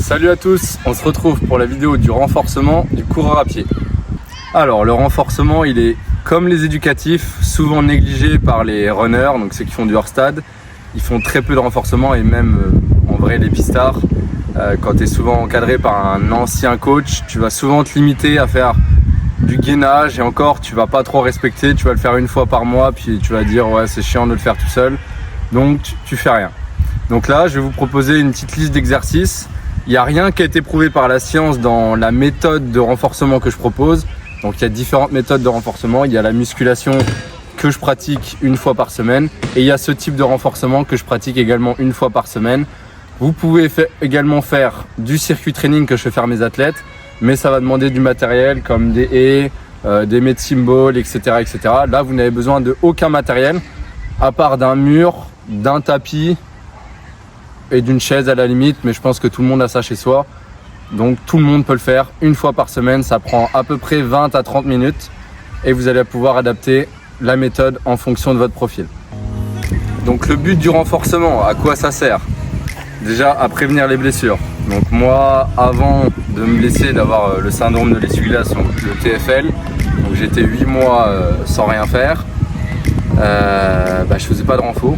Salut à tous, on se retrouve pour la vidéo du renforcement du coureur à pied. Alors le renforcement, il est comme les éducatifs, souvent négligé par les runners, donc ceux qui font du hors-stade. Ils font très peu de renforcement et même en vrai les pistards, quand tu es souvent encadré par un ancien coach, tu vas souvent te limiter à faire du gainage et encore tu vas pas trop respecter, tu vas le faire une fois par mois puis tu vas dire ouais c'est chiant de le faire tout seul, donc tu fais rien. Donc là je vais vous proposer une petite liste d'exercices. Il n'y a rien qui a été prouvé par la science dans la méthode de renforcement que je propose. Donc il y a différentes méthodes de renforcement. Il y a la musculation que je pratique une fois par semaine et il y a ce type de renforcement que je pratique également une fois par semaine. Vous pouvez également faire du circuit training que je fais faire à mes athlètes, mais ça va demander du matériel comme des haies, des medicine balls, etc., etc. Là, vous n'avez besoin de aucun matériel à part d'un mur, d'un tapis et d'une chaise à la limite, mais je pense que tout le monde a ça chez soi. Donc tout le monde peut le faire une fois par semaine, ça prend à peu près 20 à 30 minutes et vous allez pouvoir adapter la méthode en fonction de votre profil. Donc le but du renforcement, à quoi ça sert? Déjà à prévenir les blessures. Donc moi, avant de me blesser, d'avoir le syndrome de l'essuie-glace, le TFL, donc j'étais 8 mois sans rien faire, je faisais pas de renfo.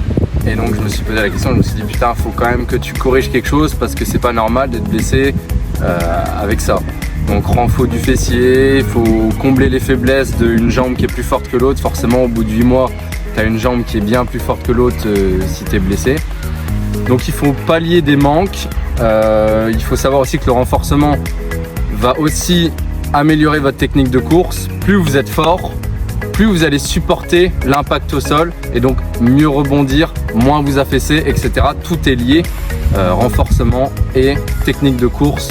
Et donc je me suis posé la question, je me suis dit putain, faut quand même que tu corriges quelque chose parce que c'est pas normal d'être blessé avec ça. Donc renfo du fessier, il faut combler les faiblesses d'une jambe qui est plus forte que l'autre. Forcément au bout de 8 mois, tu as une jambe qui est bien plus forte que l'autre si tu es blessé. Donc il faut pallier des manques. Il faut savoir aussi que le renforcement va aussi améliorer votre technique de course. Plus vous êtes fort, plus vous allez supporter l'impact au sol et donc mieux rebondir, moins vous affaisser, etc. Tout est lié, renforcement et technique de course.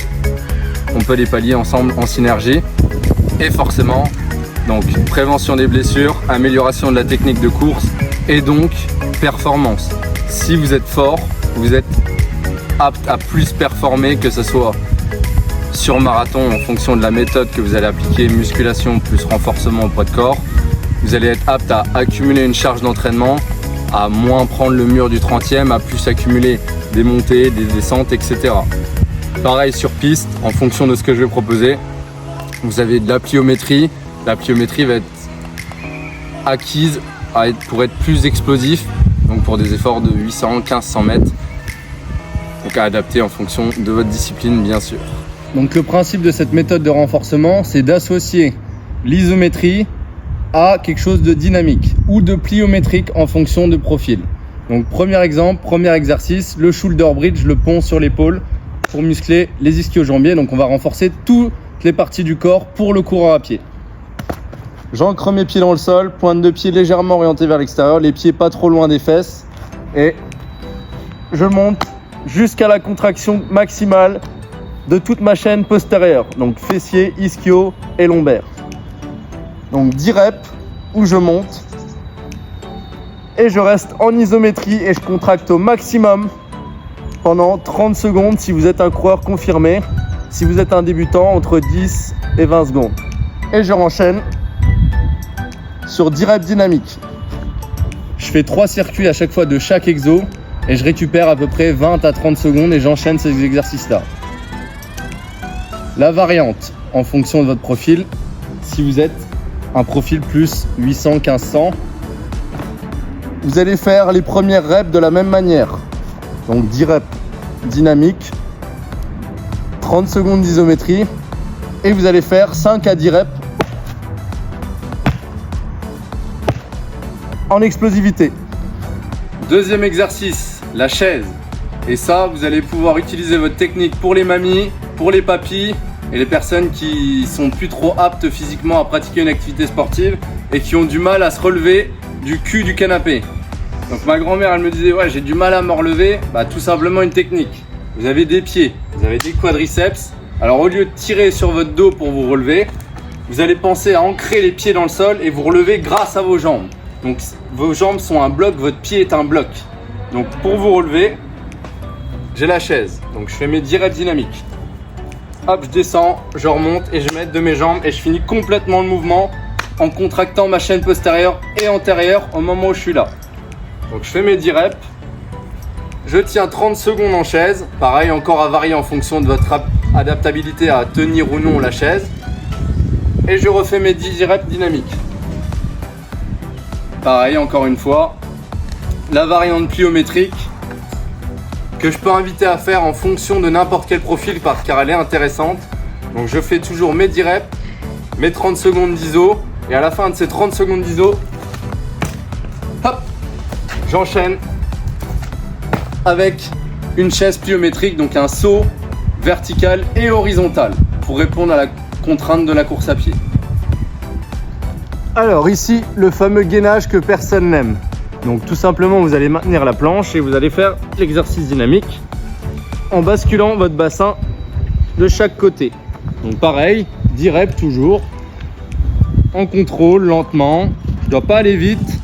On peut les pallier ensemble en synergie. Et forcément, donc prévention des blessures, amélioration de la technique de course et donc performance. Si vous êtes fort, vous êtes apte à plus performer, que ce soit sur marathon en fonction de la méthode que vous allez appliquer, musculation plus renforcement au poids de corps. Vous allez être apte à accumuler une charge d'entraînement, à moins prendre le mur du 30e, à plus accumuler des montées, des descentes, etc. Pareil sur piste, en fonction de ce que je vais proposer, vous avez de la pliométrie. La pliométrie va être acquise pour être plus explosif, donc pour des efforts de 800-1500 mètres, donc à adapter en fonction de votre discipline bien sûr. Donc le principe de cette méthode de renforcement, c'est d'associer l'isométrie à quelque chose de dynamique ou de pliométrique en fonction de profil. Donc premier exemple, premier exercice, le shoulder bridge, le pont sur l'épaule pour muscler les ischio-jambiers. Donc on va renforcer toutes les parties du corps pour le coureur à pied. J'ancre mes pieds dans le sol, pointe de pied légèrement orientée vers l'extérieur, les pieds pas trop loin des fesses et je monte jusqu'à la contraction maximale de toute ma chaîne postérieure, donc fessier, ischio et lombaire. Donc 10 reps où je monte et je reste en isométrie et je contracte au maximum pendant 30 secondes si vous êtes un coureur confirmé. Si vous êtes un débutant, entre 10 et 20 secondes. Et je renchaîne sur 10 reps dynamiques. Je fais 3 circuits à chaque fois de chaque exo et je récupère à peu près 20 à 30 secondes et j'enchaîne ces exercices-là. La variante en fonction de votre profil, si vous êtes un profil plus 800-1500, vous allez faire les premières reps de la même manière. Donc 10 reps dynamiques, 30 secondes d'isométrie et vous allez faire 5 à 10 reps en explosivité. Deuxième exercice, la chaise. Et ça, vous allez pouvoir utiliser votre technique pour les mamies, pour les papis et les personnes qui sont plus trop aptes physiquement à pratiquer une activité sportive et qui ont du mal à se relever du cul du canapé. Donc ma grand-mère, elle me disait ouais, j'ai du mal à me relever. Tout simplement une technique. Vous avez des pieds, vous avez des quadriceps. Alors au lieu de tirer sur votre dos pour vous relever, vous allez penser à ancrer les pieds dans le sol et vous relever grâce à vos jambes. Donc vos jambes sont un bloc, votre pied est un bloc. Donc pour vous relever, j'ai la chaise. Donc je fais mes 10 reps dynamiques. Hop, je descends, je remonte et je m'aide de mes jambes et je finis complètement le mouvement en contractant ma chaîne postérieure et antérieure au moment où je suis là. Donc je fais mes 10 reps, je tiens 30 secondes en chaise. Pareil, encore à varier en fonction de votre adaptabilité à tenir ou non la chaise. Et je refais mes 10 reps dynamiques. Pareil, encore une fois, la variante pliométrique que je peux inviter à faire en fonction de n'importe quel profil car elle est intéressante. Donc je fais toujours mes 10 reps, mes 30 secondes d'iso et à la fin de ces 30 secondes d'iso, hop, j'enchaîne avec une chaise pliométrique, donc un saut vertical et horizontal pour répondre à la contrainte de la course à pied. Alors ici, le fameux gainage que personne n'aime. Donc tout simplement, vous allez maintenir la planche et vous allez faire l'exercice dynamique en basculant votre bassin de chaque côté. Donc pareil, 10 reps toujours, en contrôle, lentement. Je ne dois pas aller vite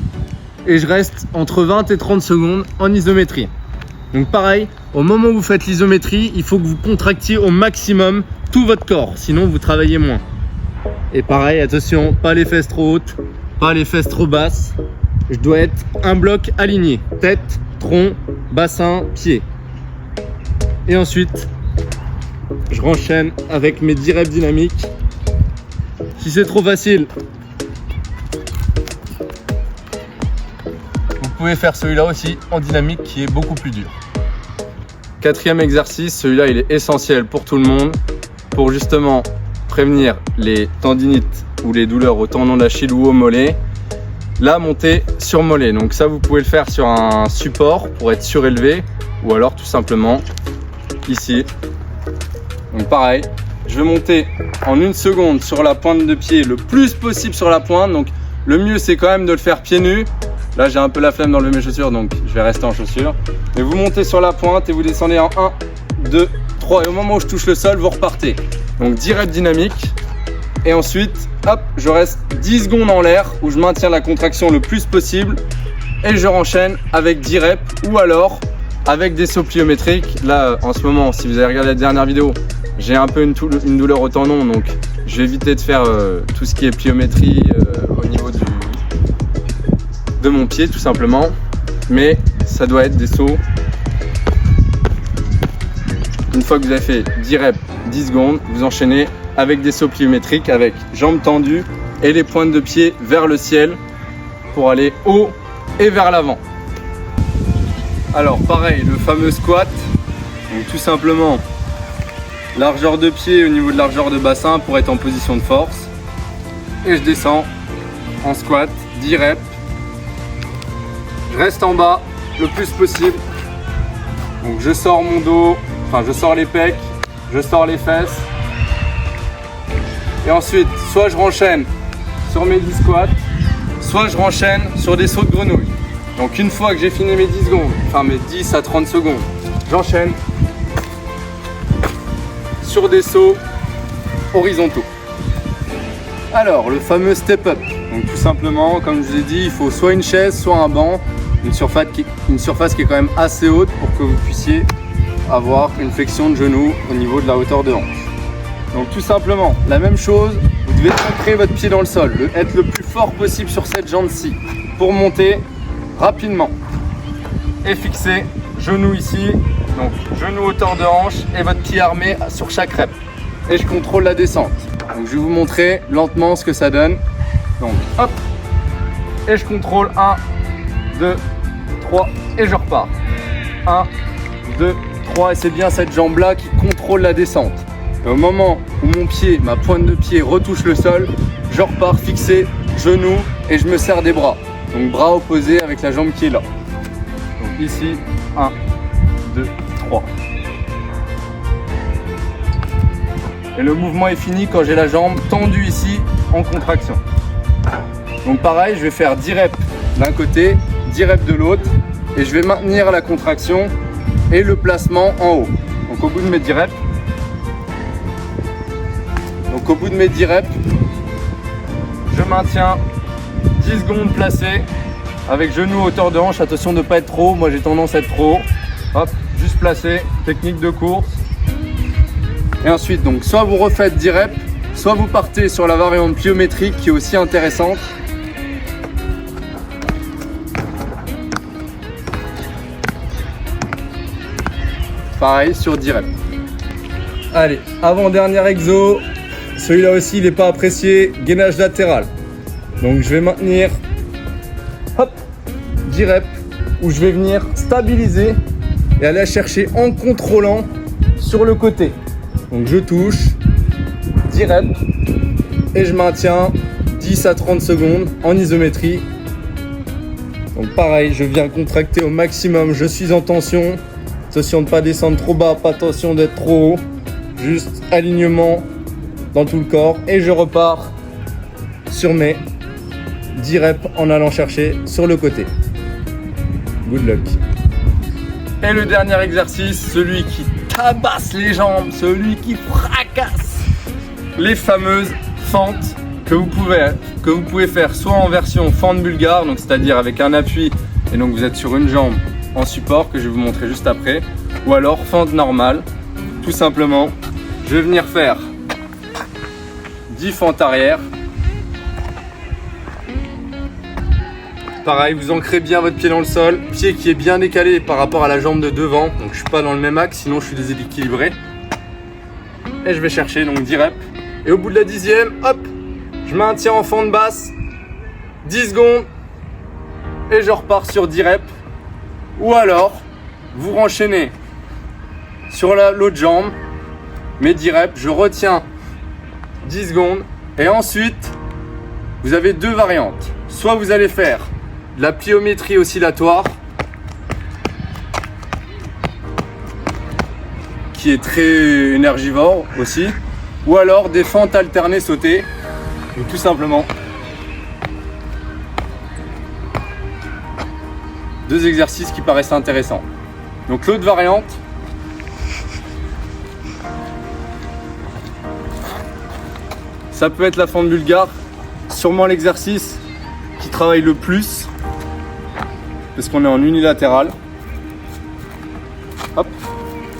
et je reste entre 20 et 30 secondes en isométrie. Donc pareil, au moment où vous faites l'isométrie, il faut que vous contractiez au maximum tout votre corps, sinon vous travaillez moins. Et pareil, attention, pas les fesses trop hautes, pas les fesses trop basses. Je dois être un bloc aligné, tête, tronc, bassin, pied. Et ensuite, je renchaîne avec mes 10 reps dynamiques. Si c'est trop facile, vous pouvez faire celui-là aussi en dynamique qui est beaucoup plus dur. Quatrième exercice, celui-là il est essentiel pour tout le monde pour justement prévenir les tendinites ou les douleurs au tendon d'Achille ou au mollet. La montée sur mollet, donc ça vous pouvez le faire sur un support pour être surélevé ou alors tout simplement ici. Donc pareil, je vais monter en 1 seconde sur la pointe de pied le plus possible sur la pointe. Donc le mieux c'est quand même de le faire pieds nus. Là j'ai un peu la flemme d'enlever mes chaussures donc je vais rester en chaussures. Mais vous montez sur la pointe et vous descendez en 1, 2, 3 et au moment où je touche le sol vous repartez. Donc 10 reps dynamiques. Et ensuite, hop, je reste 10 secondes en l'air où je maintiens la contraction le plus possible et je renchaîne avec 10 reps ou alors avec des sauts pliométriques. Là, en ce moment, si vous avez regardé la dernière vidéo, j'ai un peu une douleur au tendon, donc je vais éviter de faire tout ce qui est pliométrie au niveau de mon pied, tout simplement. Mais ça doit être des sauts. Une fois que vous avez fait 10 reps, 10 secondes, vous enchaînez avec des sauts pliométriques avec jambes tendues et les pointes de pied vers le ciel pour aller haut et vers l'avant. Alors pareil, le fameux squat, donc tout simplement largeur de pied au niveau de largeur de bassin pour être en position de force et je descends en squat, 10 reps, je reste en bas le plus possible, donc je sors mon dos, enfin je sors les pecs, je sors les fesses. Et ensuite, soit je renchaîne sur mes 10 squats, soit je renchaîne sur des sauts de grenouille. Donc une fois que j'ai fini mes 10 secondes, enfin mes 10 à 30 secondes, j'enchaîne sur des sauts horizontaux. Alors, le fameux step up. Donc tout simplement, comme je vous ai dit, il faut soit une chaise, soit un banc, une surface qui est quand même assez haute pour que vous puissiez avoir une flexion de genou au niveau de la hauteur de hanche. Donc tout simplement, la même chose, vous devez ancrer votre pied dans le sol, être le plus fort possible sur cette jambe-ci pour monter rapidement. Et fixer, genou ici, donc genou hauteur de hanche et votre pied armé sur chaque rep. Et je contrôle la descente. Donc je vais vous montrer lentement ce que ça donne. Donc hop, et je contrôle 1, 2, 3 et je repars. 1, 2, 3 et c'est bien cette jambe-là qui contrôle la descente. Et au moment où mon pied, ma pointe de pied retouche le sol, je repars fixé, genou et je me serre des bras. Donc bras opposés avec la jambe qui est là. Donc ici, 1, 2, 3. Et le mouvement est fini quand j'ai la jambe tendue ici en contraction. Donc pareil, je vais faire 10 reps d'un côté, 10 reps de l'autre et je vais maintenir la contraction et le placement en haut. Donc au bout de mes 10 reps, je maintiens 10 secondes placé avec genou hauteur de hanche. Attention de ne pas être trop haut, moi j'ai tendance à être trop haut. Hop, juste placé, technique de course. Et ensuite, donc, soit vous refaites 10 reps, soit vous partez sur la variante pliométrique qui est aussi intéressante. pareil sur 10 reps. Allez, avant-dernier exo, celui-là aussi il n'est pas apprécié, gainage latéral. Donc je vais maintenir, hop, 10 reps où je vais venir stabiliser et aller chercher en contrôlant sur le côté. Donc je touche, 10 reps et je maintiens 10 à 30 secondes en isométrie. Donc pareil, je viens contracter au maximum, je suis en tension. Attention de ne pas descendre trop bas, pas attention d'être trop haut. Juste alignement dans tout le corps et je repars sur mes 10 reps en allant chercher sur le côté. Good luck. Et le dernier exercice, celui qui tabasse les jambes, celui qui fracasse, les fameuses fentes que vous pouvez faire soit en version fente bulgare, donc c'est-à-dire avec un appui et donc vous êtes sur une jambe en support que je vais vous montrer juste après, ou alors fente normale. Tout simplement, je vais venir faire 10 fentes arrière. Pareil, vous ancrez bien votre pied dans le sol, pied qui est bien décalé par rapport à la jambe de devant, donc je suis pas dans le même axe, sinon je suis déséquilibré. Et je vais chercher donc 10 reps. Et au bout de la 10e, hop, je maintiens en fente basse, 10 secondes, et je repars sur 10 reps. Ou alors, vous renchaînez sur l'autre jambe, mes 10 reps, je retiens 10 secondes, et ensuite, vous avez deux variantes. Soit vous allez faire de la pliométrie oscillatoire, qui est très énergivore aussi, ou alors des fentes alternées sautées, donc tout simplement deux exercices qui paraissent intéressants. Donc l'autre variante, ça peut être la fente bulgare, sûrement l'exercice qui travaille le plus parce qu'on est en unilatéral. Hop.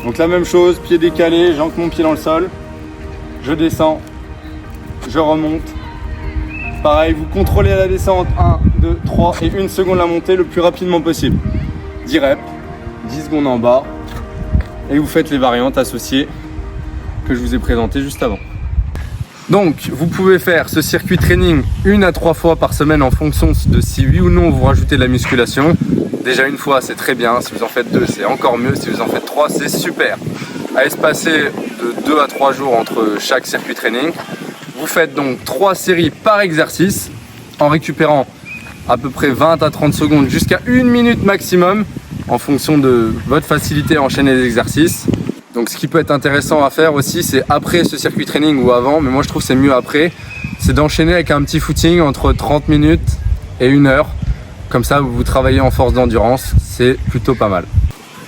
Donc la même chose, pied décalé, j'ancre mon pied dans le sol, je descends, je remonte. Pareil, vous contrôlez la descente, 1, 2, 3 et 1 seconde la montée le plus rapidement possible. 10 reps, 10 secondes en bas et vous faites les variantes associées que je vous ai présentées juste avant. Donc vous pouvez faire ce circuit training 1 à 3 fois par semaine en fonction de si oui ou non vous rajoutez de la musculation. Déjà une fois c'est très bien, si vous en faites 2 c'est encore mieux, si vous en faites 3 c'est super. À espacer de 2 à 3 jours entre chaque circuit training. Vous faites donc 3 séries par exercice en récupérant à peu près 20 à 30 secondes jusqu'à 1 minute maximum en fonction de votre facilité à enchaîner les exercices. Donc ce qui peut être intéressant à faire aussi, c'est après ce circuit training ou avant, mais moi je trouve que c'est mieux après, c'est d'enchaîner avec un petit footing entre 30 minutes et 1 heure. Comme ça, vous travaillez en force d'endurance, c'est plutôt pas mal.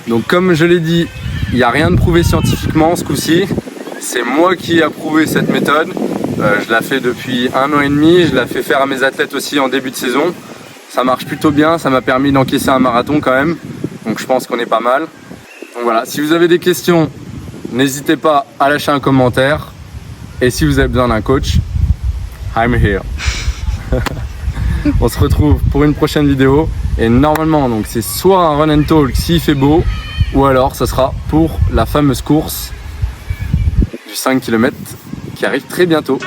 Donc comme je l'ai dit, il n'y a rien de prouvé scientifiquement ce coup-ci. C'est moi qui ai approuvé cette méthode. Je la fais depuis 1 an et demi, je la fais faire à mes athlètes aussi en début de saison. Ça marche plutôt bien, ça m'a permis d'encaisser un marathon quand même. Donc je pense qu'on est pas mal. Donc voilà, si vous avez des questions, n'hésitez pas à lâcher un commentaire. Et si vous avez besoin d'un coach, I'm here. On se retrouve pour une prochaine vidéo. Et normalement, donc c'est soit un run and talk s'il fait beau, ou alors ça sera pour la fameuse course du 5 km qui arrive très bientôt.